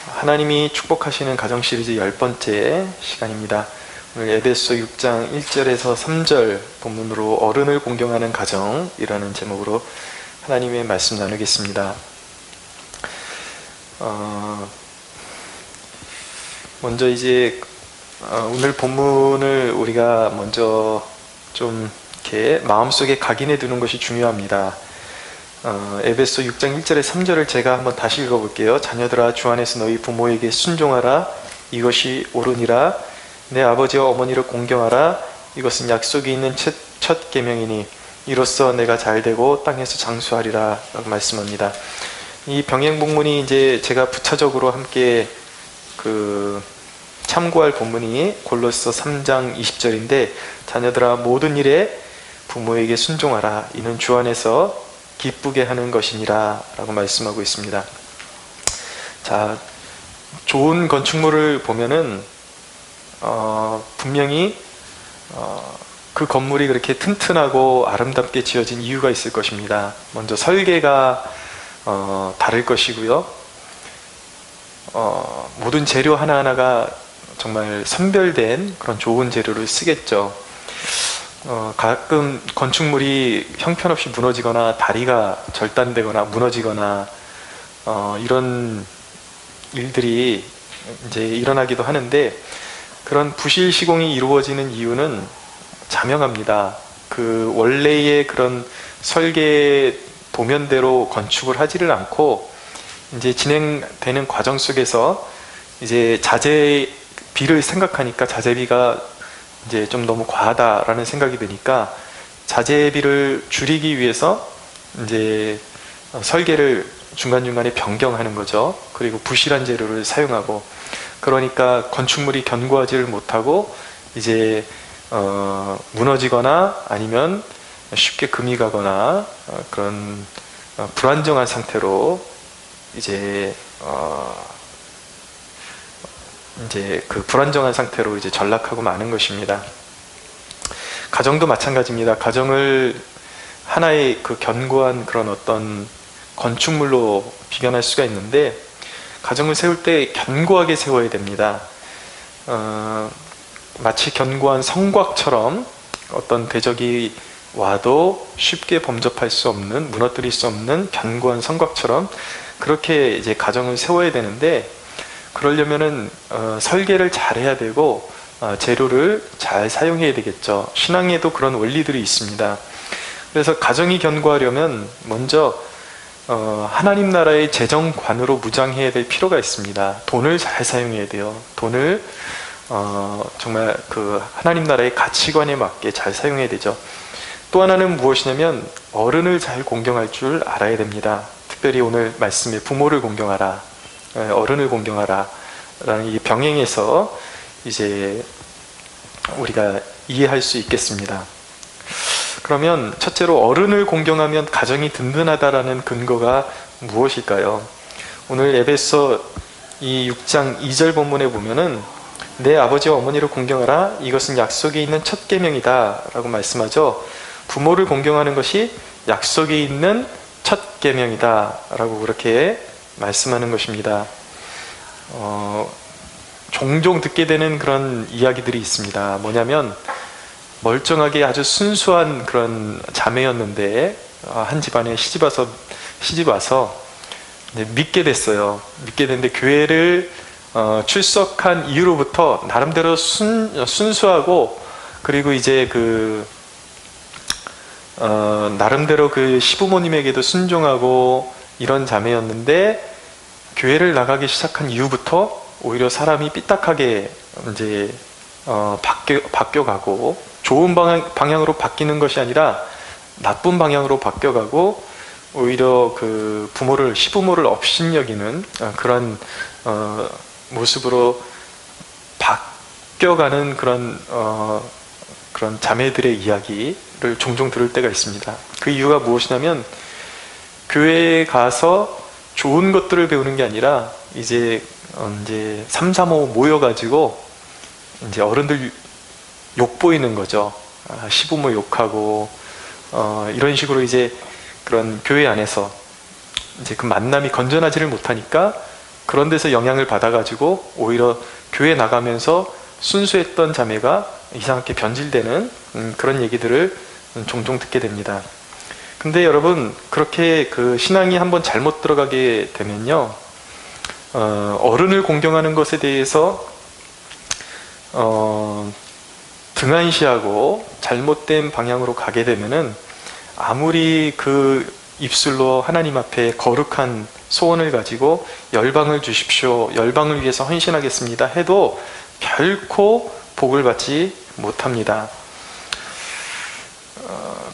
하나님이 축복하시는 가정 시리즈 10번째 시간입니다. 오늘 에베소 6장 1절에서 3절 본문으로 어른을 공경하는 가정이라는 제목으로 하나님의 말씀 나누겠습니다. 먼저 이제 오늘 본문을 우리가 먼저 좀 이렇게 마음속에 각인해 두는 것이 중요합니다. 에베소 6장 1절에 3절을 제가 한번 다시 읽어볼게요. 자녀들아, 주 안에서 너희 부모에게 순종하라. 이것이 옳으니라. 내 아버지와 어머니를 공경하라. 이것은 약속이 있는 첫 계명이니 이로써 내가 잘되고 땅에서 장수하리라 라고 말씀합니다. 이 병행본문이 이제 제가 부차적으로 함께 참고할 본문이 골로새 3장 20절인데, 자녀들아 모든 일에 부모에게 순종하라. 이는 주 안에서 기쁘게 하는 것이니라 라고 말씀하고 있습니다. 자, 좋은 건축물을 보면은 분명히 그 건물이 그렇게 튼튼하고 아름답게 지어진 이유가 있을 것입니다. 먼저 설계가 다를 것이고요. 모든 재료 하나하나가 정말 선별된 그런 좋은 재료를 쓰겠죠. 가끔 건축물이 형편없이 무너지거나 다리가 절단되거나 무너지거나 이런 일들이 이제 일어나기도 하는데, 그런 부실 시공이 이루어지는 이유는 자명합니다. 그 원래의 그런 설계 도면대로 건축을 하지를 않고, 이제 진행되는 과정 속에서 이제 자재비를 생각하니까 자재비가 이제 좀 너무 과하다라는 생각이 드니까 자재비를 줄이기 위해서 이제 설계를 중간중간에 변경하는 거죠. 그리고 부실한 재료를 사용하고, 그러니까 건축물이 견고하지를 못하고 이제 무너지거나 아니면 쉽게 금이 가거나 그런 불안정한 상태로 이제 그 불안정한 상태로 이제 전락하고 마는 것입니다. 가정도 마찬가지입니다. 가정을 하나의 그 견고한 그런 어떤 건축물로 비견할 수가 있는데, 가정을 세울 때 견고하게 세워야 됩니다. 마치 견고한 성곽처럼 어떤 대적이 와도 쉽게 범접할 수 없는, 무너뜨릴 수 없는 견고한 성곽처럼 그렇게 이제 가정을 세워야 되는데, 그러려면은 설계를 잘 해야 되고 재료를 잘 사용해야 되겠죠. 신앙에도 그런 원리들이 있습니다. 그래서 가정이 견고하려면 먼저 하나님 나라의 재정관으로 무장해야 될 필요가 있습니다. 돈을 잘 사용해야 돼요. 돈을 정말 그 하나님 나라의 가치관에 맞게 잘 사용해야 되죠. 또 하나는 무엇이냐면 어른을 잘 공경할 줄 알아야 됩니다. 특별히 오늘 말씀에 부모를 공경하라, 어른을 공경하라 라는 이 병행에서 이제 우리가 이해할 수 있겠습니다. 그러면 첫째로 어른을 공경하면 가정이 든든하다라는 근거가 무엇일까요? 오늘 에베소 이 6장 2절 본문에 보면은 내 아버지와 어머니를 공경하라. 이것은 약속이 있는 첫 계명이다 라고 말씀하죠. 부모를 공경하는 것이 약속이 있는 첫 계명이다 라고 그렇게 말씀하는 것입니다. 종종 듣게 되는 그런 이야기들이 있습니다. 뭐냐면 멀쩡하게 아주 순수한 그런 자매였는데 한 집안에 시집 와서 믿게 됐어요. 믿게 됐는데 교회를 출석한 이후로부터 나름대로 순수하고, 그리고 이제 나름대로 그 시부모님에게도 순종하고 이런 자매였는데, 교회를 나가기 시작한 이후부터 오히려 사람이 삐딱하게 이제 바뀌어가고, 좋은 방향으로 바뀌는 것이 아니라 나쁜 방향으로 바뀌어가고, 오히려 그 시부모를 업신여기는 그런 모습으로 바뀌어가는 그런 자매들의 이야기를 종종 들을 때가 있습니다. 그 이유가 무엇이냐면, 교회에 가서 좋은 것들을 배우는 게 아니라 이제 3, 4, 5 모여가지고 이제 어른들 욕 보이는 거죠. 시부모 욕하고 이런 식으로 이제 그런 교회 안에서 이제 그 만남이 건전하지를 못하니까 그런 데서 영향을 받아가지고 오히려 교회 나가면서 순수했던 자매가 이상하게 변질되는 그런 얘기들을 종종 듣게 됩니다. 근데 여러분, 그렇게 그 신앙이 한번 잘못 들어가게 되면요, 어른을 공경하는 것에 대해서 등한시하고 잘못된 방향으로 가게 되면은 아무리 그 입술로 하나님 앞에 거룩한 소원을 가지고 열방을 주십시오, 열방을 위해서 헌신하겠습니다 해도 결코 복을 받지 못합니다.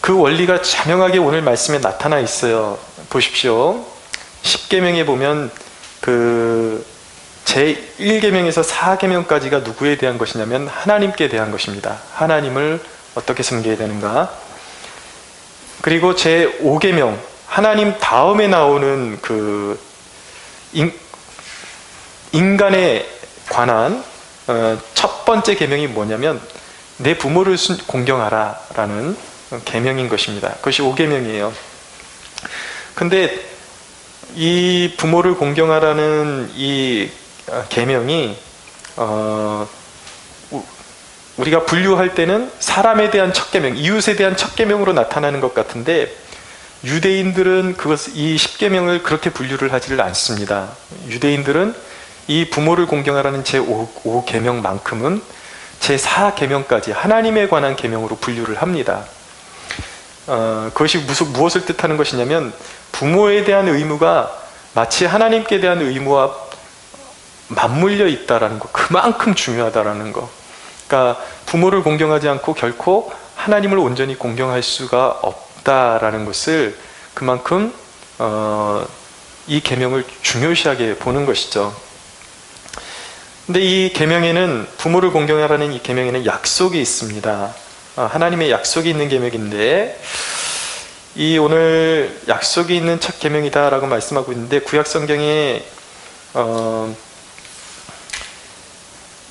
그 원리가 자명하게 오늘 말씀에 나타나 있어요. 보십시오. 10계명에 보면 그 제1계명에서 4계명까지가 누구에 대한 것이냐면 하나님께 대한 것입니다. 하나님을 어떻게 섬겨야 되는가. 그리고 제5계명, 하나님 다음에 나오는 그 인간에 관한 첫 번째 계명이 뭐냐면 내 부모를 공경하라 라는 계명인 것입니다. 그것이 5계명이에요. 근데 이 부모를 공경하라는 이 계명이 우리가 분류할 때는 사람에 대한 첫 계명, 이웃에 대한 첫 계명으로 나타나는 것 같은데 유대인들은 이 10계명을 그렇게 분류를 하지를 않습니다. 유대인들은 이 부모를 공경하라는 제5계명만큼은 제4계명까지 하나님에 관한 계명으로 분류를 합니다. 그것이 무엇을 뜻하는 것이냐면 부모에 대한 의무가 마치 하나님께 대한 의무와 맞물려 있다라는 거, 그만큼 중요하다라는 거. 그러니까 부모를 공경하지 않고 결코 하나님을 온전히 공경할 수가 없다라는 것을 그만큼 이 계명을 중요시하게 보는 것이죠. 근데 이 계명에는, 부모를 공경하라는 이 계명에는 약속이 있습니다. 하나님의 약속이 있는 계명인데, 이 오늘 약속이 있는 첫 계명이다 라고 말씀하고 있는데, 구약 성경에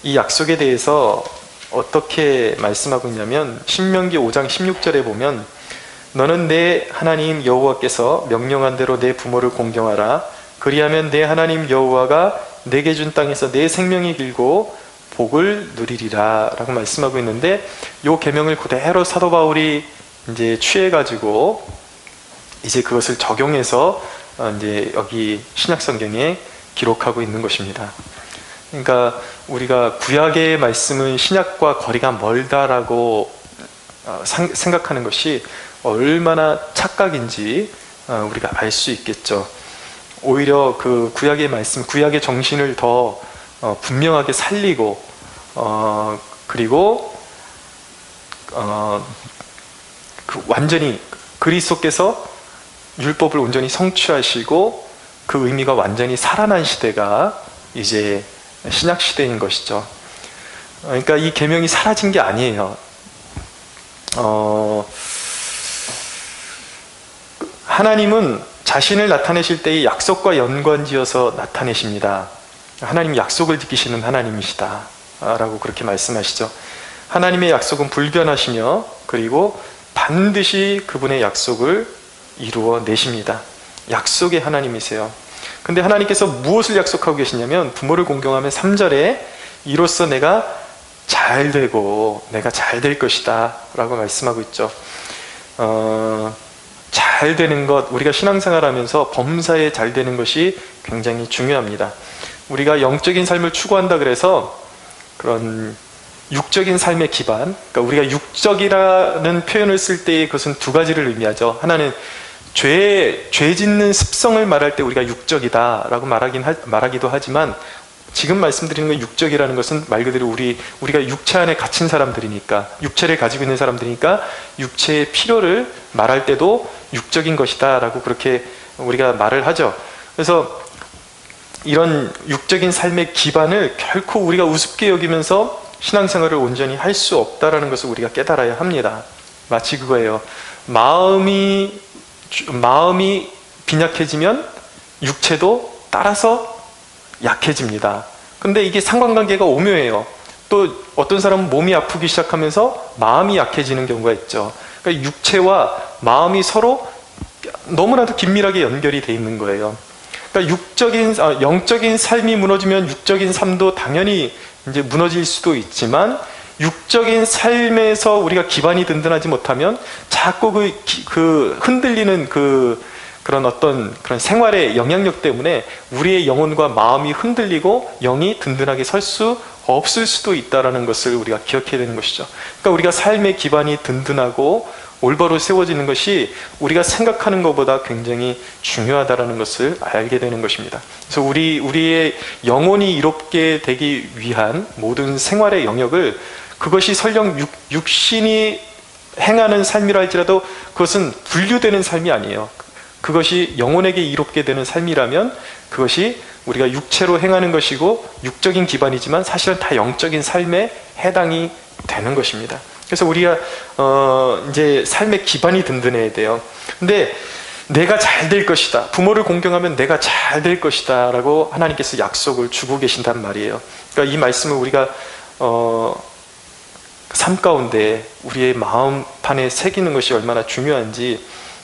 이 약속에 대해서 어떻게 말씀하고 있냐면 신명기 5장 16절에 보면 너는 내 하나님 여호와께서 명령한 대로 내 부모를 공경하라. 그리하면 내 하나님 여호와가 내게 준 땅에서 내 생명이 길고 복을 누리리라 라고 말씀하고 있는데, 이 계명을 그대로 사도 바울이 이제 취해가지고 이제 그것을 적용해서 이제 여기 신약 성경에 기록하고 있는 것입니다. 그러니까 우리가 구약의 말씀은 신약과 거리가 멀다라고 생각하는 것이 얼마나 착각인지 우리가 알 수 있겠죠. 오히려 그 구약의 말씀, 구약의 정신을 더 분명하게 살리고 그리고 완전히 그리스도께서 율법을 온전히 성취하시고 그 의미가 완전히 살아난 시대가 이제 신약 시대인 것이죠. 그러니까 이 계명이 사라진 게 아니에요. 하나님은 자신을 나타내실 때의 약속과 연관지어서 나타내십니다. 하나님 약속을 지키시는 하나님이시다 라고 그렇게 말씀하시죠. 하나님의 약속은 불변하시며 그리고 반드시 그분의 약속을 이루어 내십니다. 약속의 하나님이세요. 근데 하나님께서 무엇을 약속하고 계시냐면 부모를 공경하면 3절에 이로써 내가 잘 되고 내가 잘 될 것이다 라고 말씀하고 있죠. 잘 되는 것, 우리가 신앙생활하면서 범사에 잘 되는 것이 굉장히 중요합니다. 우리가 영적인 삶을 추구한다 그래서 그런 육적인 삶의 기반, 그러니까 우리가 육적이라는 표현을 쓸 때 그것은 두 가지를 의미하죠. 하나는 죄 짓는 습성을 말할 때 우리가 육적이다 라고 말하기도 하지만, 지금 말씀드리는 건 육적이라는 것은 말 그대로 우리가 육체 안에 갇힌 사람들이니까, 육체를 가지고 있는 사람들이니까 육체의 필요를 말할 때도 육적인 것이다 라고 그렇게 우리가 말을 하죠. 그래서 이런 육적인 삶의 기반을 결코 우리가 우습게 여기면서 신앙생활을 온전히 할 수 없다라는 것을 우리가 깨달아야 합니다. 마치 그거예요. 마음이 빈약해지면 육체도 따라서 약해집니다. 근데 이게 상관관계가 오묘해요. 또 어떤 사람은 몸이 아프기 시작하면서 마음이 약해지는 경우가 있죠. 그러니까 육체와 마음이 서로 너무나도 긴밀하게 연결이 돼 있는 거예요. 그러니까 영적인 삶이 무너지면 육적인 삶도 당연히 이제 무너질 수도 있지만, 육적인 삶에서 우리가 기반이 든든하지 못하면 자꾸 그 흔들리는 그런 어떤 그런 생활의 영향력 때문에 우리의 영혼과 마음이 흔들리고 영이 든든하게 설 수 없을 수도 있다는 것을 우리가 기억해야 되는 것이죠. 그러니까 우리가 삶의 기반이 든든하고 올바로 세워지는 것이 우리가 생각하는 것보다 굉장히 중요하다는 것을 알게 되는 것입니다. 그래서 우리의 영혼이 이롭게 되기 위한 모든 생활의 영역을, 그것이 설령 육신이 행하는 삶이라 할지라도 그것은 분류되는 삶이 아니에요. 그것이 영혼에게 이롭게 되는 삶이라면 그것이 우리가 육체로 행하는 것이고 육적인 기반이지만 사실은 다 영적인 삶에 해당이 되는 것입니다. 그래서 우리가 이제 삶의 기반이 든든해야 돼요. 근데 내가 잘 될 것이다, 부모를 공경하면 내가 잘 될 것이다 라고 하나님께서 약속을 주고 계신단 말이에요. 그러니까 이 말씀을 우리가 삶 가운데 우리의 마음판에 새기는 것이 얼마나 중요한지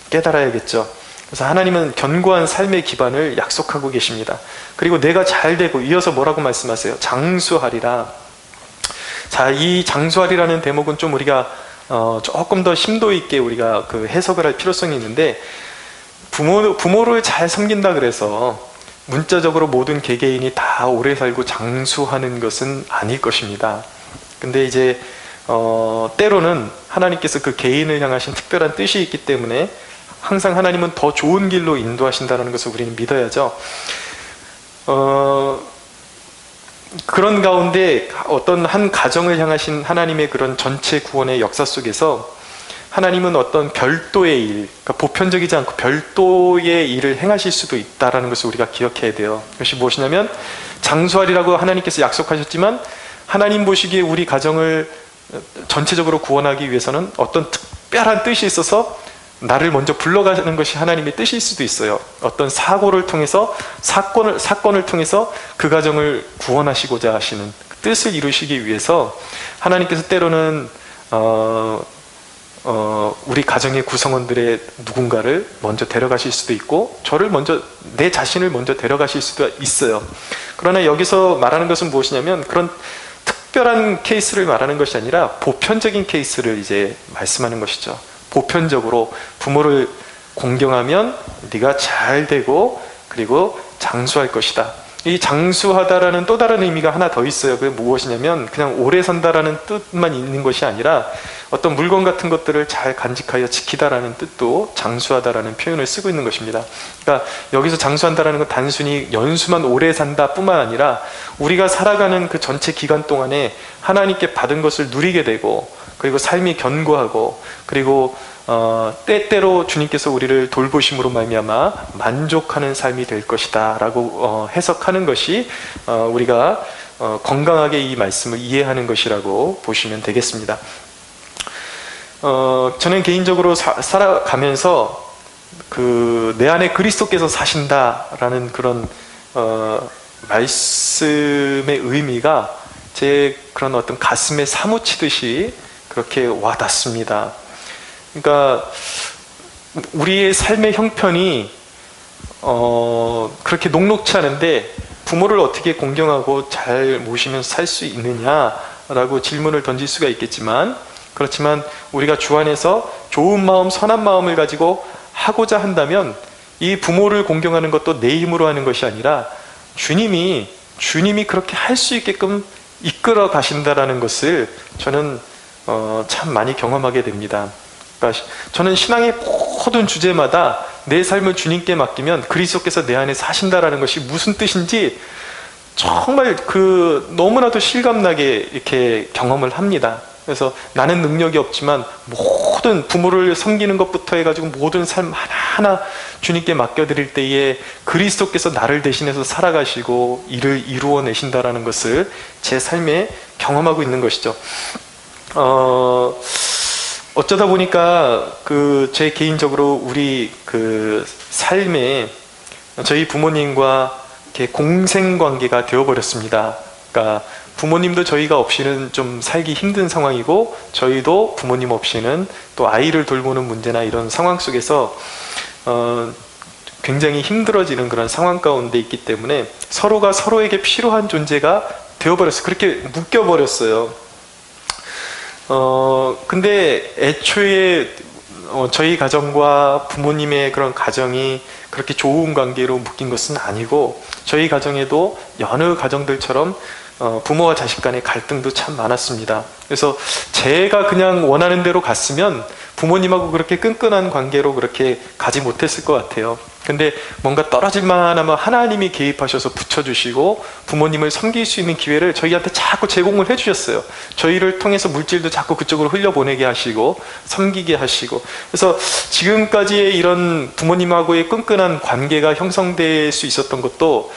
깨달아야겠죠. 그래서 하나님은 견고한 삶의 기반을 약속하고 계십니다. 그리고 내가 잘 되고, 이어서 뭐라고 말씀하세요? 장수하리라. 자, 이 장수하리라는 대목은 좀 우리가 조금 더 심도 있게 우리가 그 해석을 할 필요성이 있는데, 부모를 잘 섬긴다 그래서 문자적으로 모든 개개인이 다 오래 살고 장수하는 것은 아닐 것입니다. 근데 이제 때로는 하나님께서 그 개인을 향하신 특별한 뜻이 있기 때문에 항상 하나님은 더 좋은 길로 인도하신다는 것을 우리는 믿어야죠. 그런 가운데 어떤 한 가정을 향하신 하나님의 그런 전체 구원의 역사 속에서 하나님은 어떤 별도의 일, 그러니까 보편적이지 않고 별도의 일을 행하실 수도 있다는 것을 우리가 기억해야 돼요. 그것이 무엇이냐면, 장수하리라고 하나님께서 약속하셨지만 하나님 보시기에 우리 가정을 전체적으로 구원하기 위해서는 어떤 특별한 뜻이 있어서 나를 먼저 불러가는 것이 하나님의 뜻일 수도 있어요. 어떤 사고를 통해서, 사건을 통해서 그 가정을 구원하시고자 하시는 뜻을 이루시기 위해서 하나님께서 때로는 우리 가정의 구성원들의 누군가를 먼저 데려가실 수도 있고, 내 자신을 먼저 데려가실 수도 있어요. 그러나 여기서 말하는 것은 무엇이냐면, 그런 특별한 케이스를 말하는 것이 아니라 보편적인 케이스를 이제 말씀하는 것이죠. 보편적으로 부모를 공경하면 네가 잘 되고 그리고 장수할 것이다. 이 장수하다라는 또 다른 의미가 하나 더 있어요. 그게 무엇이냐면, 그냥 오래 산다라는 뜻만 있는 것이 아니라 어떤 물건 같은 것들을 잘 간직하여 지키다라는 뜻도 장수하다라는 표현을 쓰고 있는 것입니다. 그러니까 여기서 장수한다라는 건 단순히 연수만 오래 산다 뿐만 아니라 우리가 살아가는 그 전체 기간 동안에 하나님께 받은 것을 누리게 되고, 그리고 삶이 견고하고, 그리고 때때로 주님께서 우리를 돌보심으로 말미암아 만족하는 삶이 될 것이다 라고 해석하는 것이 우리가 건강하게 이 말씀을 이해하는 것이라고 보시면 되겠습니다. 저는 개인적으로 살아가면서 내 안에 그리스도께서 사신다라는 그런 말씀의 의미가 제 그런 어떤 가슴에 사무치듯이 그렇게 와닿습니다. 그러니까 우리의 삶의 형편이 그렇게 녹록치 않은데 부모를 어떻게 공경하고 잘 모시면서 살 수 있느냐라고 질문을 던질 수가 있겠지만, 그렇지만 우리가 주 안에서 좋은 마음, 선한 마음을 가지고 하고자 한다면 이 부모를 공경하는 것도 내 힘으로 하는 것이 아니라 주님이 그렇게 할 수 있게끔 이끌어 가신다라는 것을 저는 참 많이 경험하게 됩니다. 그러니까 저는 신앙의 모든 주제마다 내 삶을 주님께 맡기면 그리스도께서 내 안에 사신다라는 것이 무슨 뜻인지 정말 너무나도 실감나게 이렇게 경험을 합니다. 그래서 나는 능력이 없지만 모든 부모를 섬기는 것부터 해가지고 모든 삶 하나하나 주님께 맡겨드릴 때에 그리스도께서 나를 대신해서 살아가시고 일을 이루어내신다라는 것을 제 삶에 경험하고 있는 것이죠. 어쩌다 보니까 제 개인적으로 우리 삶에 저희 부모님과 이렇게 공생관계가 되어버렸습니다. 그러니까 부모님도 저희가 없이는 좀 살기 힘든 상황이고, 저희도 부모님 없이는 또 아이를 돌보는 문제나 이런 상황 속에서 굉장히 힘들어지는 그런 상황 가운데 있기 때문에 서로가 서로에게 필요한 존재가 되어버렸어요. 그렇게 묶여버렸어요. 근데 애초에 저희 가정과 부모님의 그런 가정이 그렇게 좋은 관계로 묶인 것은 아니고, 저희 가정에도 여느 가정들처럼 부모와 자식 간의 갈등도 참 많았습니다. 그래서 제가 그냥 원하는 대로 갔으면 부모님하고 그렇게 끈끈한 관계로 그렇게 가지 못했을 것 같아요. 근데 뭔가 떨어질만 하면 하나님이 개입하셔서 붙여주시고 부모님을 섬길 수 있는 기회를 저희한테 자꾸 제공을 해주셨어요. 저희를 통해서 물질도 자꾸 그쪽으로 흘려보내게 하시고 섬기게 하시고, 그래서 지금까지의 이런 부모님하고의 끈끈한 관계가 형성될 수 있었던 것도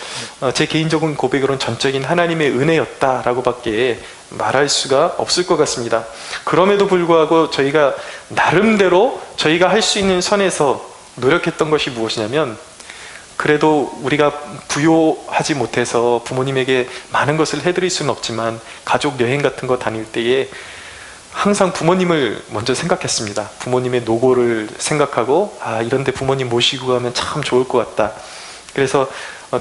제 개인적인 고백으로는 전적인 하나님의 은혜였다라고 밖에 말할 수가 없을 것 같습니다. 그럼에도 불구하고 저희가 나름대로 저희가 할 수 있는 선에서 노력했던 것이 무엇이냐면, 그래도 우리가 부요하지 못해서 부모님에게 많은 것을 해드릴 수는 없지만 가족 여행 같은 거 다닐 때에 항상 부모님을 먼저 생각했습니다. 부모님의 노고를 생각하고, 이런데 부모님 모시고 가면 참 좋을 것 같다. 그래서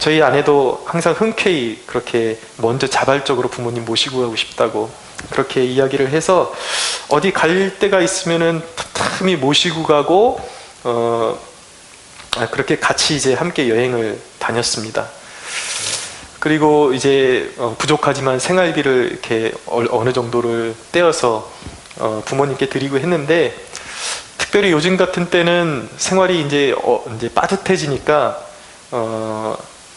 저희 아내도 항상 흔쾌히 그렇게 먼저 자발적으로 부모님 모시고 가고 싶다고 그렇게 이야기를 해서, 어디 갈 데가 있으면은 틈틈이 모시고 가고 그렇게 같이 이제 함께 여행을 다녔습니다. 그리고 이제 부족하지만 생활비를 이렇게 어느 정도를 떼어서 부모님께 드리고 했는데, 특별히 요즘 같은 때는 생활이 이제 빠듯해지니까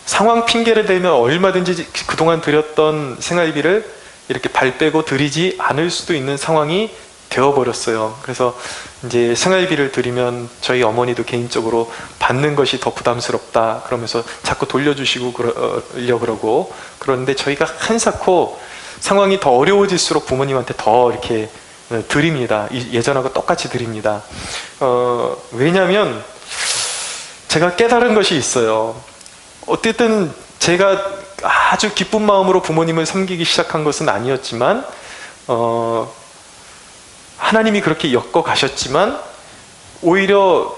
상황 핑계를 대면 얼마든지 그동안 드렸던 생활비를 이렇게 발 빼고 드리지 않을 수도 있는 상황이 되어버렸어요. 그래서 이제 생활비를 드리면 저희 어머니도 개인적으로 받는 것이 더 부담스럽다 그러면서 자꾸 돌려주시고 그러려고 그러고, 그런데 저희가 한사코 상황이 더 어려워질수록 부모님한테 더 이렇게 드립니다. 예전하고 똑같이 드립니다. 왜냐하면 제가 깨달은 것이 있어요. 어쨌든 제가 아주 기쁜 마음으로 부모님을 섬기기 시작한 것은 아니었지만 하나님이 그렇게 엮어 가셨지만, 오히려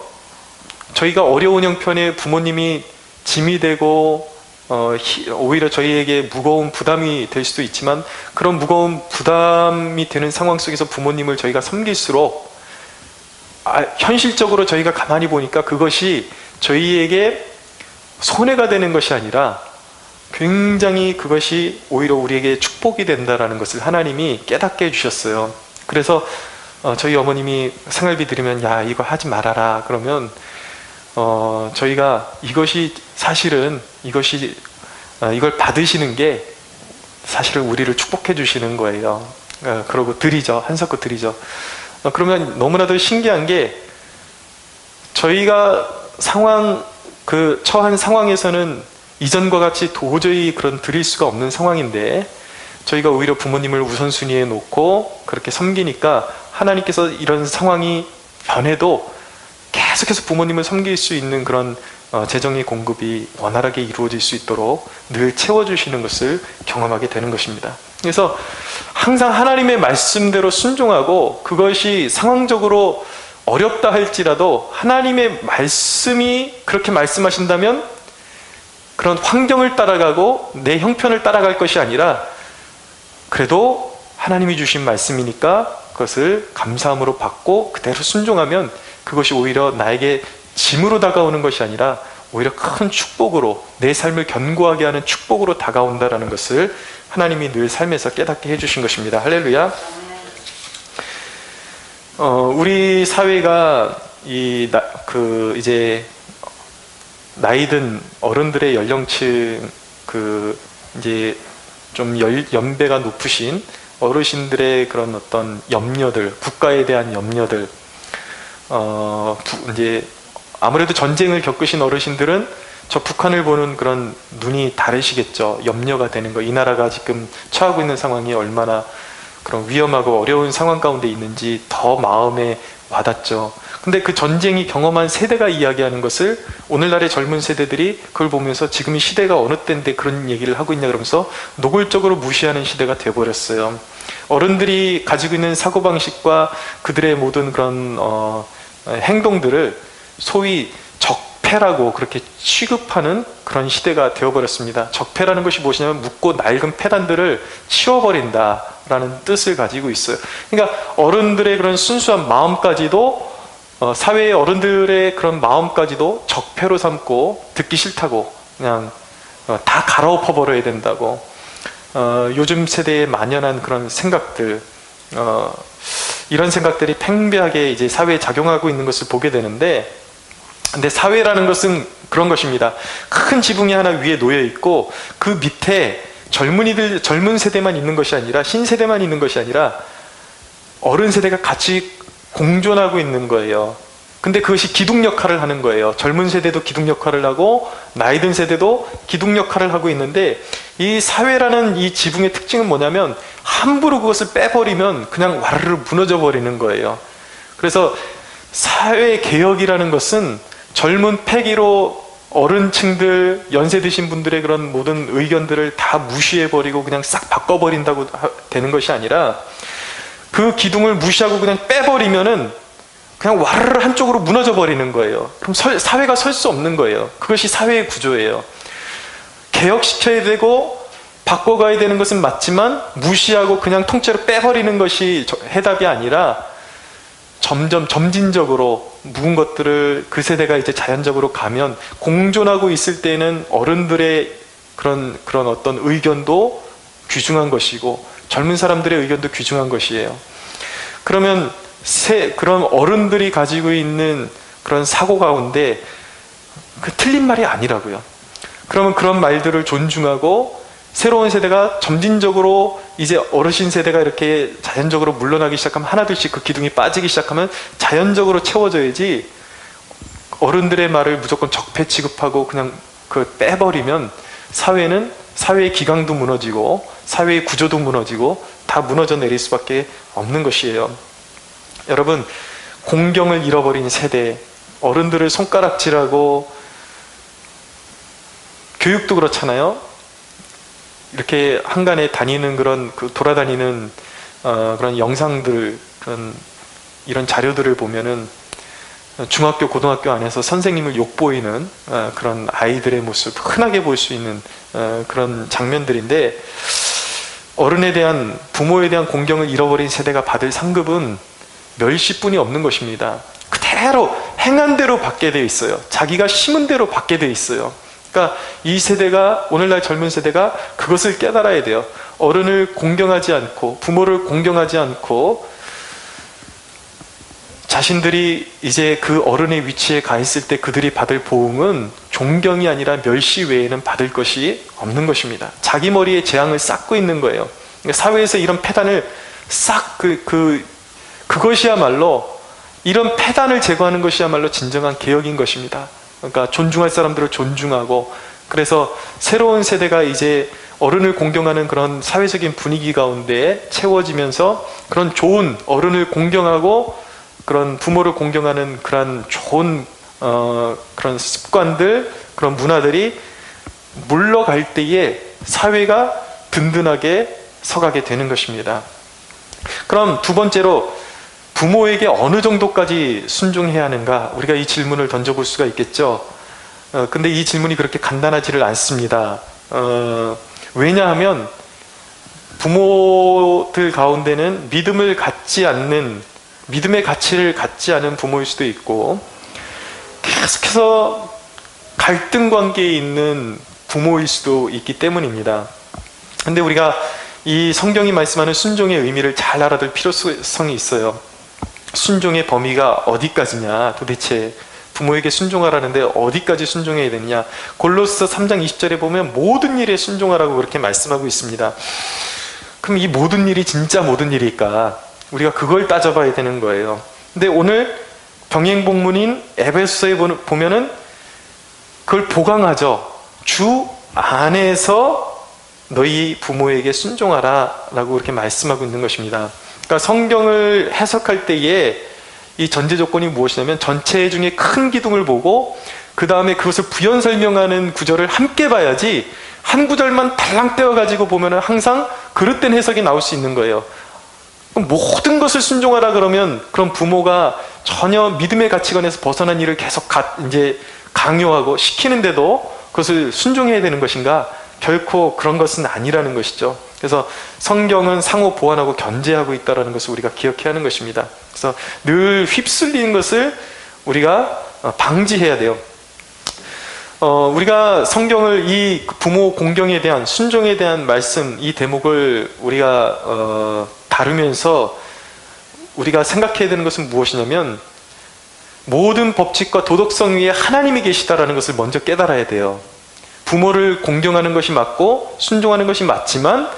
저희가 어려운 형편에 부모님이 짐이 되고 오히려 저희에게 무거운 부담이 될 수도 있지만, 그런 무거운 부담이 되는 상황 속에서 부모님을 저희가 섬길수록 현실적으로 저희가 가만히 보니까 그것이 저희에게 손해가 되는 것이 아니라 굉장히 그것이 오히려 우리에게 축복이 된다는 것을 하나님이 깨닫게 해주셨어요. 그래서 저희 어머님이 생활비 드리면 야 이거 하지 말아라 그러면 저희가 이것이 사실은 이걸 받으시는 게 사실은 우리를 축복해 주시는 거예요. 그러고 드리죠. 한석구 드리죠. 그러면 너무나도 신기한 게, 저희가 처한 상황에서는 이전과 같이 도저히 그런 드릴 수가 없는 상황인데, 저희가 오히려 부모님을 우선순위에 놓고 그렇게 섬기니까 하나님께서 이런 상황이 변해도 계속해서 부모님을 섬길 수 있는 그런 재정의 공급이 원활하게 이루어질 수 있도록 늘 채워주시는 것을 경험하게 되는 것입니다. 그래서 항상 하나님의 말씀대로 순종하고, 그것이 상황적으로 어렵다 할지라도 하나님의 말씀이 그렇게 말씀하신다면 그런 환경을 따라가고 내 형편을 따라갈 것이 아니라, 그래도 하나님이 주신 말씀이니까 그것을 감사함으로 받고 그대로 순종하면 그것이 오히려 나에게 짐으로 다가오는 것이 아니라 오히려 큰 축복으로, 내 삶을 견고하게 하는 축복으로 다가온다라는 것을 하나님이 늘 삶에서 깨닫게 해주신 것입니다. 할렐루야. 우리 사회가 이제 나이든 어른들의 연령층, 이제 좀 연배가 높으신 어르신들의 그런 어떤 염려들, 국가에 대한 염려들, 이제 아무래도 전쟁을 겪으신 어르신들은 저 북한을 보는 그런 눈이 다르시겠죠. 염려가 되는 거, 이 나라가 지금 처하고 있는 상황이 얼마나 그런 위험하고 어려운 상황 가운데 있는지 더 마음에 와닿죠. 근데 그 전쟁이 경험한 세대가 이야기하는 것을 오늘날의 젊은 세대들이 그걸 보면서 지금 이 시대가 어느 때인데 그런 얘기를 하고 있냐 그러면서 노골적으로 무시하는 시대가 돼버렸어요. 어른들이 가지고 있는 사고방식과 그들의 모든 그런 행동들을 소위 적폐 적폐라고 그렇게 취급하는 그런 시대가 되어버렸습니다. 적폐라는 것이 무엇이냐면 묻고 낡은 폐단들을 치워버린다라는 뜻을 가지고 있어요. 그러니까 어른들의 그런 순수한 마음까지도 사회의 어른들의 그런 마음까지도 적폐로 삼고 듣기 싫다고 그냥 다 갈아엎어 버려야 된다고 요즘 세대에 만연한 그런 생각들 이런 생각들이 팽배하게 이제 사회에 작용하고 있는 것을 보게 되는데, 근데 사회라는 것은 그런 것입니다. 큰 지붕이 하나 위에 놓여 있고 그 밑에 젊은 세대만 있는 것이 아니라 신세대만 있는 것이 아니라 어른 세대가 같이 공존하고 있는 거예요. 근데 그것이 기둥 역할을 하는 거예요. 젊은 세대도 기둥 역할을 하고 나이 든 세대도 기둥 역할을 하고 있는데, 이 사회라는 이 지붕의 특징은 뭐냐면 함부로 그것을 빼버리면 그냥 와르르 무너져 버리는 거예요. 그래서 사회 개혁이라는 것은 젊은 패기로 어른층들, 연세 드신 분들의 그런 모든 의견들을 다 무시해버리고 그냥 싹 바꿔버린다고 되는 것이 아니라, 그 기둥을 무시하고 그냥 빼버리면은 그냥 와르르 한쪽으로 무너져 버리는 거예요. 그럼 사회가 설 수 없는 거예요. 그것이 사회의 구조예요. 개혁시켜야 되고 바꿔가야 되는 것은 맞지만 무시하고 그냥 통째로 빼버리는 것이 해답이 아니라 점진적으로 묵은 것들을 그 세대가 이제 자연적으로 가면 공존하고 있을 때는 어른들의 그런 어떤 의견도 귀중한 것이고 젊은 사람들의 의견도 귀중한 것이에요. 그러면 그런 어른들이 가지고 있는 그런 사고 가운데 그 틀린 말이 아니라고요. 그러면 그런 말들을 존중하고 새로운 세대가 점진적으로 이제 어르신 세대가 이렇게 자연적으로 물러나기 시작하면 하나둘씩 그 기둥이 빠지기 시작하면 자연적으로 채워져야지, 어른들의 말을 무조건 적폐 취급하고 그냥 그 빼버리면 사회의 기강도 무너지고 사회의 구조도 무너지고 다 무너져 내릴 수밖에 없는 것이에요. 여러분, 공경을 잃어버린 세대, 어른들을 손가락질하고, 교육도 그렇잖아요. 이렇게 한간에 다니는 돌아다니는 그런 영상들, 이런 자료들을 보면은 중학교, 고등학교 안에서 선생님을 욕보이는 그런 아이들의 모습 흔하게 볼 수 있는 그런 장면들인데, 부모에 대한 공경을 잃어버린 세대가 받을 상급은 멸시뿐이 없는 것입니다. 그대로 행한 대로 받게 되어 있어요. 자기가 심은 대로 받게 되어 있어요. 그러니까 이 세대가, 오늘날 젊은 세대가 그것을 깨달아야 돼요. 어른을 공경하지 않고 부모를 공경하지 않고 자신들이 이제 그 어른의 위치에 가 있을 때 그들이 받을 보응은 존경이 아니라 멸시 외에는 받을 것이 없는 것입니다. 자기 머리에 재앙을 쌓고 있는 거예요. 그러니까 사회에서 이런 폐단을 싹 그것이야말로, 이런 폐단을 제거하는 것이야말로 진정한 개혁인 것입니다. 그러니까 존중할 사람들을 존중하고, 그래서 새로운 세대가 이제 어른을 공경하는 그런 사회적인 분위기 가운데 채워지면서 그런 좋은 어른을 공경하고 그런 부모를 공경하는 그런 좋은 그런 습관들, 그런 문화들이 물러갈 때에 사회가 든든하게 서가게 되는 것입니다. 그럼 두 번째로, 부모에게 어느 정도까지 순종해야 하는가? 우리가 이 질문을 던져볼 수가 있겠죠. 근데 이 질문이 그렇게 간단하지를 않습니다. 왜냐하면 부모들 가운데는 믿음의 가치를 갖지 않은 부모일 수도 있고, 계속해서 갈등 관계에 있는 부모일 수도 있기 때문입니다. 근데 우리가 이 성경이 말씀하는 순종의 의미를 잘 알아둘 필요성이 있어요. 순종의 범위가 어디까지냐, 도대체 부모에게 순종하라는데 어디까지 순종해야 되느냐. 골로새 3장 20절에 보면 모든 일에 순종하라고 그렇게 말씀하고 있습니다. 그럼 이 모든 일이 진짜 모든 일일까? 우리가 그걸 따져봐야 되는 거예요. 근데 오늘 병행복문인 에베소서에 보면은 그걸 보강하죠. 주 안에서 너희 부모에게 순종하라 라고 그렇게 말씀하고 있는 것입니다. 그러니까 성경을 해석할 때에 이 전제 조건이 무엇이냐면 전체 중에 큰 기둥을 보고 그 다음에 그것을 부연 설명하는 구절을 함께 봐야지, 한 구절만 달랑 떼어가지고 보면 항상 그릇된 해석이 나올 수 있는 거예요. 모든 것을 순종하라 그러면 그럼 부모가 전혀 믿음의 가치관에서 벗어난 일을 계속 이제 강요하고 시키는데도 그것을 순종해야 되는 것인가? 결코 그런 것은 아니라는 것이죠. 그래서 성경은 상호 보완하고 견제하고 있다는 것을 우리가 기억해야 하는 것입니다. 그래서 늘 휩쓸리는 것을 우리가 방지해야 돼요. 우리가 성경을 이 부모 공경에 대한, 순종에 대한 말씀, 이 대목을 우리가 다루면서 우리가 생각해야 되는 것은 무엇이냐면, 모든 법칙과 도덕성 위에 하나님이 계시다라는 것을 먼저 깨달아야 돼요. 부모를 공경하는 것이 맞고 순종하는 것이 맞지만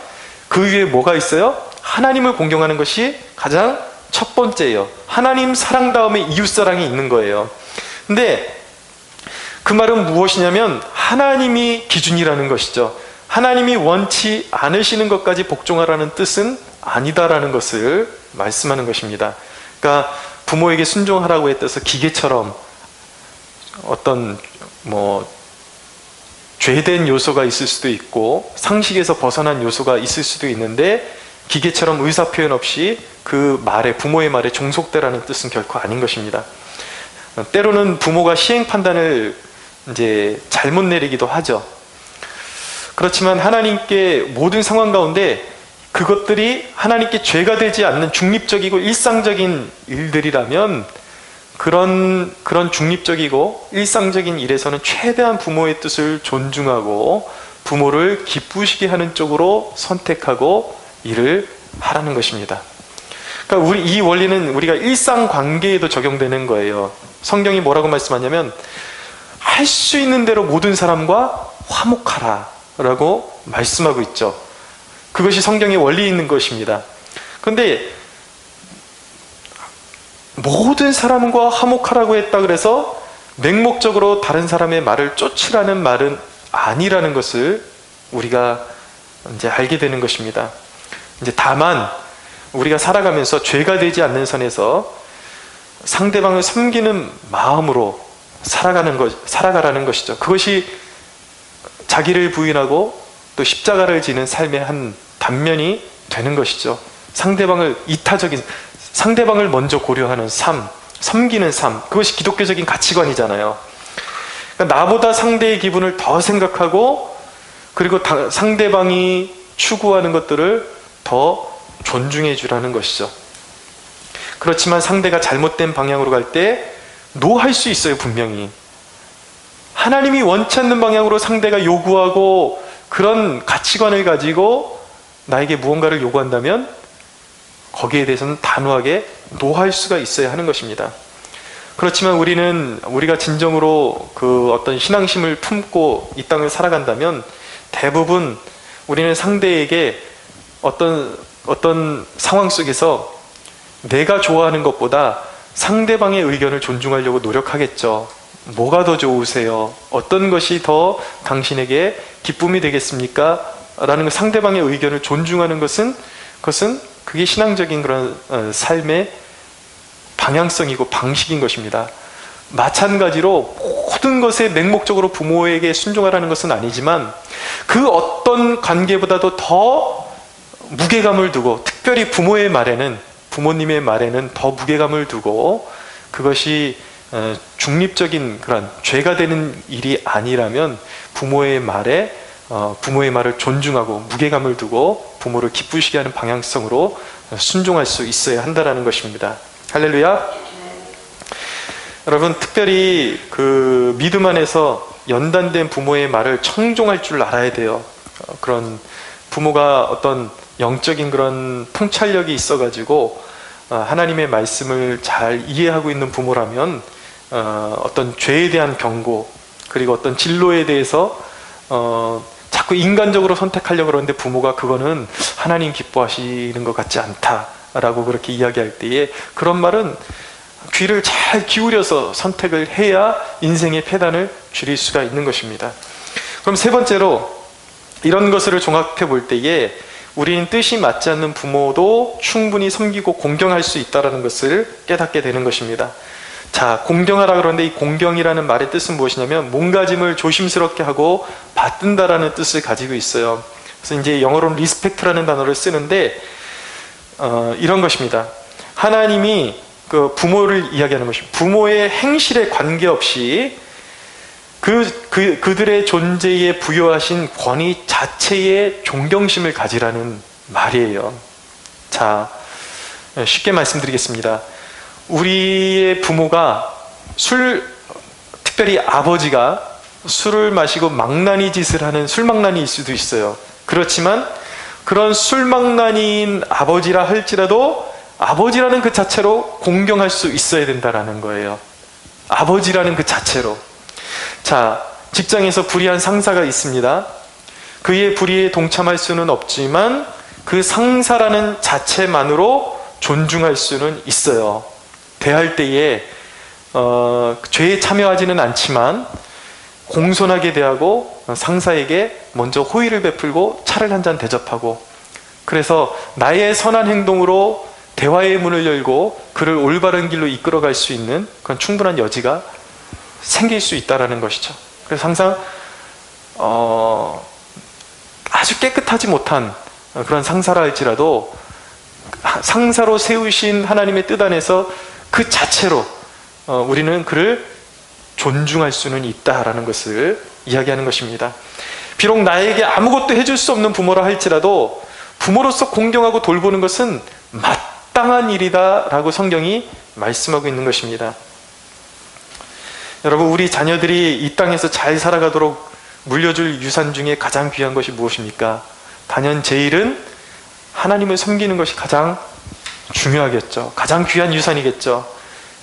그 위에 뭐가 있어요? 하나님을 공경하는 것이 가장 첫 번째예요. 하나님 사랑 다음에 이웃 사랑이 있는 거예요. 근데 그 말은 무엇이냐면 하나님이 기준이라는 것이죠. 하나님이 원치 않으시는 것까지 복종하라는 뜻은 아니다라는 것을 말씀하는 것입니다. 그러니까 부모에게 순종하라고 했다서 기계처럼 어떤 죄된 요소가 있을 수도 있고 상식에서 벗어난 요소가 있을 수도 있는데, 기계처럼 의사표현 없이 그 말에, 부모의 말에 종속되라는 뜻은 결코 아닌 것입니다. 때로는 부모가 시행 판단을 이제 잘못 내리기도 하죠. 그렇지만 하나님께 모든 상황 가운데 그것들이 하나님께 죄가 되지 않는 중립적이고 일상적인 일들이라면 그런 중립적이고 일상적인 일에서는 최대한 부모의 뜻을 존중하고 부모를 기쁘시게 하는 쪽으로 선택하고 일을 하라는 것입니다. 그러니까 이 원리는 우리가 일상 관계에도 적용되는 거예요. 성경이 뭐라고 말씀하냐면 할 수 있는 대로 모든 사람과 화목하라 라고 말씀하고 있죠. 그것이 성경의 원리에 있는 것입니다. 그런데 모든 사람과 화목하라고 했다 그래서 맹목적으로 다른 사람의 말을 쫓으라는 말은 아니라는 것을 우리가 이제 알게 되는 것입니다. 이제 다만 우리가 살아가면서 죄가 되지 않는 선에서 상대방을 섬기는 마음으로 살아가라는 것이죠. 그것이 자기를 부인하고 또 십자가를 지는 삶의 한 단면이 되는 것이죠. 상대방을 상대방을 먼저 고려하는 삶, 섬기는 삶, 그것이 기독교적인 가치관이잖아요. 그러니까 나보다 상대의 기분을 더 생각하고, 그리고 상대방이 추구하는 것들을 더 존중해 주라는 것이죠. 그렇지만 상대가 잘못된 방향으로 갈 때 노할 수 있어요. 분명히 하나님이 원치 않는 방향으로 상대가 요구하고 그런 가치관을 가지고 나에게 무언가를 요구한다면 거기에 대해서는 단호하게 노할 수가 있어야 하는 것입니다. 그렇지만 우리가 진정으로 그 어떤 신앙심을 품고 이 땅을 살아간다면 대부분 우리는 상대에게 어떤 상황 속에서 내가 좋아하는 것보다 상대방의 의견을 존중하려고 노력하겠죠. 뭐가 더 좋으세요? 어떤 것이 더 당신에게 기쁨이 되겠습니까? 라는 상대방의 의견을 존중하는 그게 신앙적인 그런 삶의 방향성이고 방식인 것입니다. 마찬가지로 모든 것에 맹목적으로 부모에게 순종하라는 것은 아니지만 그 어떤 관계보다도 더 무게감을 두고, 특별히 부모님의 말에는 더 무게감을 두고, 그것이 중립적인 그런 죄가 되는 일이 아니라면 부모의 말을 존중하고 무게감을 두고 부모를 기쁘시게 하는 방향성으로 순종할 수 있어야 한다는 것입니다. 할렐루야. 여러분, 특별히 그 믿음 안에서 연단된 부모의 말을 청종할 줄 알아야 돼요. 그런 부모가 어떤 영적인 그런 통찰력이 있어가지고 하나님의 말씀을 잘 이해하고 있는 부모라면 어떤 죄에 대한 경고, 그리고 어떤 진로에 대해서 자꾸 인간적으로 선택하려고 그러는데 부모가 그거는 하나님 기뻐하시는 것 같지 않다라고 그렇게 이야기할 때에 그런 말은 귀를 잘 기울여서 선택을 해야 인생의 폐단을 줄일 수가 있는 것입니다. 그럼 세 번째로, 이런 것을 종합해 볼 때에 우리는 뜻이 맞지 않는 부모도 충분히 섬기고 공경할 수 있다는 것을 깨닫게 되는 것입니다. 자, 공경하라 그러는데 이 공경이라는 말의 뜻은 무엇이냐면 몸가짐을 조심스럽게 하고 받든다라는 뜻을 가지고 있어요. 그래서 이제 영어로는 리스펙트라는 단어를 쓰는데 이런 것입니다. 하나님이 그 부모를 이야기하는 것입니다. 부모의 행실에 관계없이 그들의 존재에 부여하신 권위 자체에 존경심을 가지라는 말이에요. 자, 쉽게 말씀드리겠습니다. 우리의 부모가 특별히 아버지가 술을 마시고 망나니 짓을 하는 술망나니일 수도 있어요. 그렇지만 그런 술망나니인 아버지라 할지라도 아버지라는 그 자체로 공경할 수 있어야 된다라는 거예요. 아버지라는 그 자체로. 자, 직장에서 불의한 상사가 있습니다. 그의 불의에 동참할 수는 없지만 그 상사라는 자체만으로 존중할 수는 있어요. 대할 때에 죄에 참여하지는 않지만 공손하게 대하고 상사에게 먼저 호의를 베풀고 차를 한 잔 대접하고, 그래서 나의 선한 행동으로 대화의 문을 열고 그를 올바른 길로 이끌어갈 수 있는 그런 충분한 여지가 생길 수 있다는 것이죠. 그래서 항상 아주 깨끗하지 못한 그런 상사라 할지라도 상사로 세우신 하나님의 뜻 안에서 그 자체로 우리는 그를 존중할 수는 있다라는 것을 이야기하는 것입니다. 비록 나에게 아무것도 해줄 수 없는 부모라 할지라도 부모로서 공경하고 돌보는 것은 마땅한 일이다 라고 성경이 말씀하고 있는 것입니다. 여러분, 우리 자녀들이 이 땅에서 잘 살아가도록 물려줄 유산 중에 가장 귀한 것이 무엇입니까? 단연 제일은 하나님을 섬기는 것이 가장 중요하겠죠. 가장 귀한 유산이겠죠.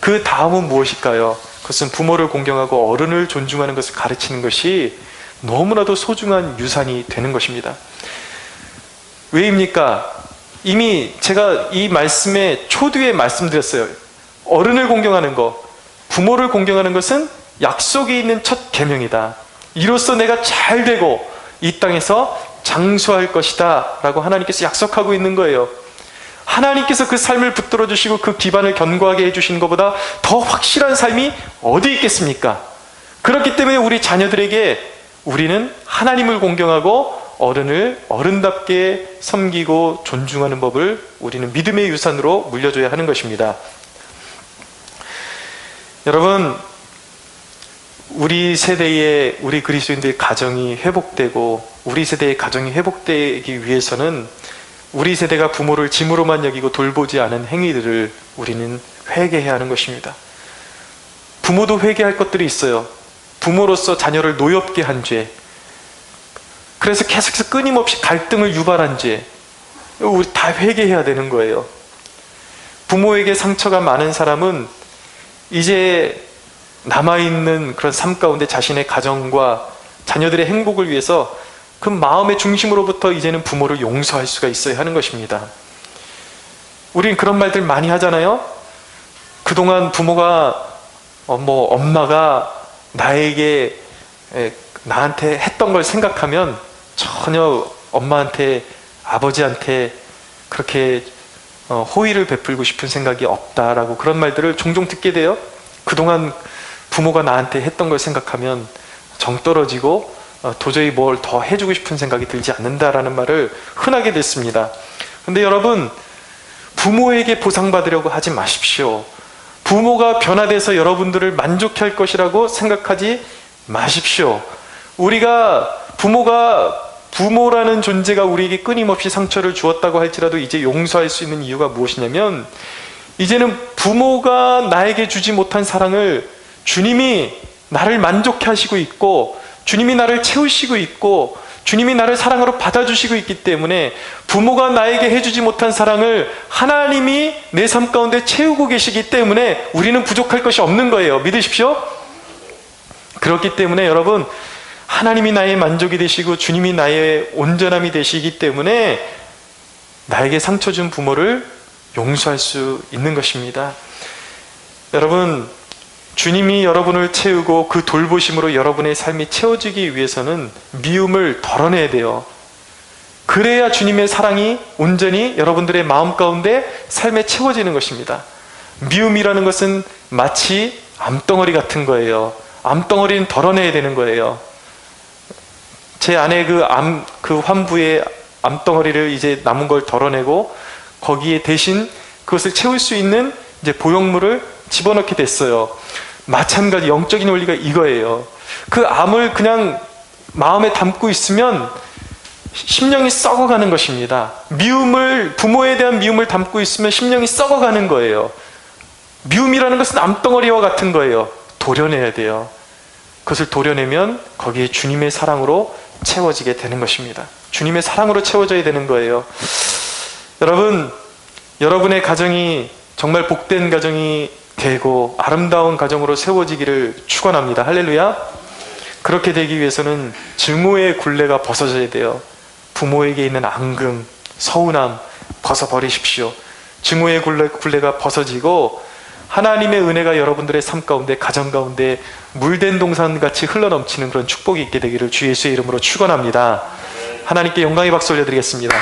그 다음은 무엇일까요? 그것은 부모를 공경하고 어른을 존중하는 것을 가르치는 것이 너무나도 소중한 유산이 되는 것입니다. 왜입니까? 이미 제가 이 말씀의 초두에 말씀드렸어요. 어른을 공경하는 것, 부모를 공경하는 것은 약속이 있는 첫 계명이다. 이로써 내가 잘 되고 이 땅에서 장수할 것이다 라고 하나님께서 약속하고 있는 거예요. 하나님께서 그 삶을 붙들어 주시고 그 기반을 견고하게 해주시는 것보다 더 확실한 삶이 어디 있겠습니까? 그렇기 때문에 우리 자녀들에게 우리는 하나님을 공경하고 어른을 어른답게 섬기고 존중하는 법을 우리는 믿음의 유산으로 물려줘야 하는 것입니다. 여러분, 우리 세대의 우리 그리스도인들의 가정이 회복되고 우리 세대의 가정이 회복되기 위해서는 우리 세대가 부모를 짐으로만 여기고 돌보지 않은 행위들을 우리는 회개해야 하는 것입니다. 부모도 회개할 것들이 있어요. 부모로서 자녀를 노엽게 한 죄, 그래서 계속해서 끊임없이 갈등을 유발한 죄, 우리 다 회개해야 되는 거예요. 부모에게 상처가 많은 사람은 이제 남아있는 그런 삶 가운데 자신의 가정과 자녀들의 행복을 위해서 그 마음의 중심으로부터 이제는 부모를 용서할 수가 있어야 하는 것입니다. 우린 그런 말들 많이 하잖아요. 그동안 부모가 엄마가 나한테 했던 걸 생각하면 전혀 엄마한테 아버지한테 그렇게 호의를 베풀고 싶은 생각이 없다라고 그런 말들을 종종 듣게 돼요. 그동안 부모가 나한테 했던 걸 생각하면 정 떨어지고 도저히 뭘 더 해주고 싶은 생각이 들지 않는다라는 말을 흔하게 듣습니다. 근데 여러분, 부모에게 보상받으려고 하지 마십시오. 부모가 변화돼서 여러분들을 만족해 할 것이라고 생각하지 마십시오. 부모라는 존재가 우리에게 끊임없이 상처를 주었다고 할지라도 이제 용서할 수 있는 이유가 무엇이냐면, 이제는 부모가 나에게 주지 못한 사랑을 주님이 나를 만족해 하시고 있고 주님이 나를 채우시고 있고 주님이 나를 사랑으로 받아주시고 있기 때문에 부모가 나에게 해주지 못한 사랑을 하나님이 내 삶 가운데 채우고 계시기 때문에 우리는 부족할 것이 없는 거예요. 믿으십시오. 그렇기 때문에 여러분, 하나님이 나의 만족이 되시고 주님이 나의 온전함이 되시기 때문에 나에게 상처 준 부모를 용서할 수 있는 것입니다. 여러분, 주님이 여러분을 채우고 그 돌보심으로 여러분의 삶이 채워지기 위해서는 미움을 덜어내야 돼요. 그래야 주님의 사랑이 온전히 여러분들의 마음 가운데 삶에 채워지는 것입니다. 미움이라는 것은 마치 암덩어리 같은 거예요. 암덩어리는 덜어내야 되는 거예요. 제 아내 그 환부의 암덩어리를 이제 남은 걸 덜어내고 거기에 대신 그것을 채울 수 있는 이제 보형물을 집어넣게 됐어요. 마찬가지 영적인 원리가 이거예요. 그 암을 그냥 마음에 담고 있으면 심령이 썩어가는 것입니다. 부모에 대한 미움을 담고 있으면 심령이 썩어가는 거예요. 미움이라는 것은 암덩어리와 같은 거예요. 도려내야 돼요. 그것을 도려내면 거기에 주님의 사랑으로 채워지게 되는 것입니다. 주님의 사랑으로 채워져야 되는 거예요. 여러분, 여러분의 가정이 정말 복된 가정이 되고 아름다운 가정으로 세워지기를 축원합니다. 할렐루야. 그렇게 되기 위해서는 증오의 굴레가 벗어져야 돼요. 부모에게 있는 앙금, 서운함 벗어버리십시오. 증오의 굴레가 벗어지고 하나님의 은혜가 여러분들의 삶 가운데, 가정 가운데 물된 동산같이 흘러넘치는 그런 축복이 있게 되기를 주 예수의 이름으로 축원합니다. 하나님께 영광의 박수 올려드리겠습니다.